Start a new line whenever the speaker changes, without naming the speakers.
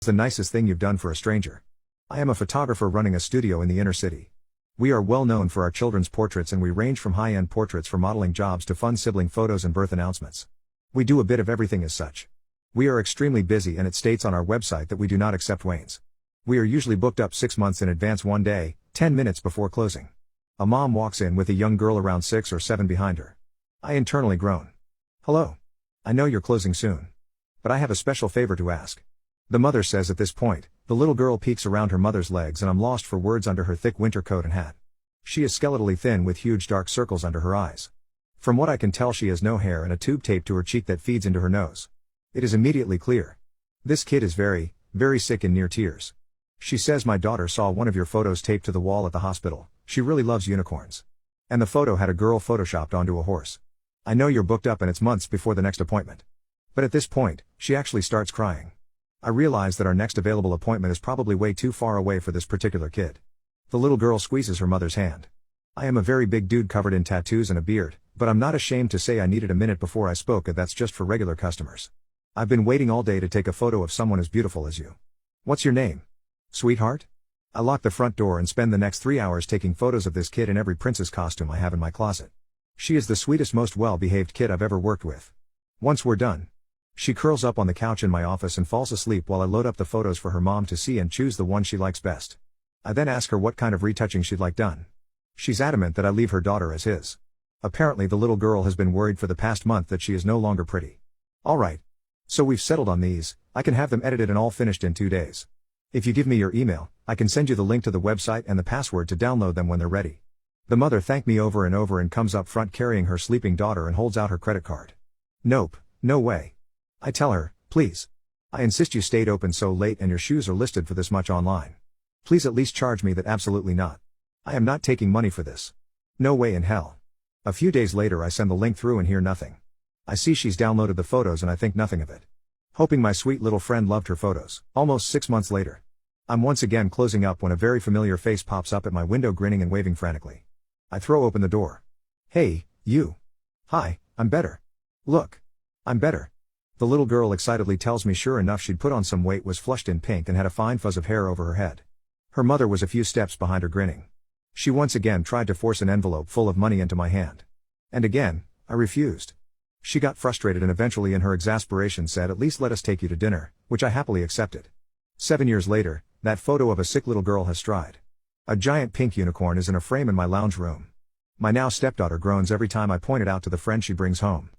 the nicest thing you've done for a stranger? I am a photographer running a studio in the inner city. We are well known for our children's portraits, and we range from high-end portraits for modeling jobs to fun sibling photos and birth announcements. We do a bit of everything as such. We are extremely busy, and it states on our website that we do not accept wains. We are usually booked up 6 months in advance, one day, 10 minutes before closing. A mom walks in with a young girl around 6 or 7 behind her. I internally groan. Hello. I know you're closing soon. But I have a special favor to ask. The mother says at this point. The little girl peeks around her mother's legs, and I'm lost for words under her thick winter coat and hat. She is skeletally thin with huge dark circles under her eyes. From what I can tell, she has no hair and a tube taped to her cheek that feeds into her nose. It is immediately clear. This kid is very, very sick and near tears. She says, "My daughter saw one of your photos taped to the wall at the hospital. She really loves unicorns. And the photo had a girl photoshopped onto a horse. I know you're booked up and it's months before the next appointment." But at this point, she actually starts crying. I realize that our next available appointment is probably way too far away for this particular kid. The little girl squeezes her mother's hand. I am a very big dude covered in tattoos and a beard, but I'm not ashamed to say I needed a minute before I spoke, and that's just for regular customers. I've been waiting all day to take a photo of someone as beautiful as you. What's your name? Sweetheart? I lock the front door and spend the next 3 hours taking photos of this kid in every princess costume I have in my closet. She is the sweetest, most well-behaved kid I've ever worked with. Once we're done, she curls up on the couch in my office and falls asleep while I load up the photos for her mom to see and choose the one she likes best. I then ask her what kind of retouching she'd like done. She's adamant that I leave her daughter as his. Apparently the little girl has been worried for the past month that she is no longer pretty. Alright. So we've settled on these. I can have them edited and all finished in 2 days. If you give me your email, I can send you the link to the website and the password to download them when they're ready. The mother thanked me over and over and comes up front carrying her sleeping daughter and holds out her credit card. Nope, no way. I tell her, please. I insist, you stayed open so late and your shoes are listed for this much online. Please at least charge me that. Absolutely not. I am not taking money for this. No way in hell. A few days later I send the link through and hear nothing. I see she's downloaded the photos and I think nothing of it. Hoping my sweet little friend loved her photos. Almost 6 months later. I'm once again closing up when a very familiar face pops up at my window, grinning and waving frantically. I throw open the door. Hey, you. Hi, I'm better. Look. I'm better. The little girl excitedly tells me sure enough she'd put on some weight, was flushed in pink and had a fine fuzz of hair over her head. Her mother was a few steps behind her, grinning. She once again tried to force an envelope full of money into my hand. And again, I refused. She got frustrated and eventually in her exasperation said, "At least let us take you to dinner," which I happily accepted. 7 years later, that photo of a sick little girl has stride. A giant pink unicorn is in a frame in my lounge room. My now stepdaughter groans every time I point it out to the friend she brings home.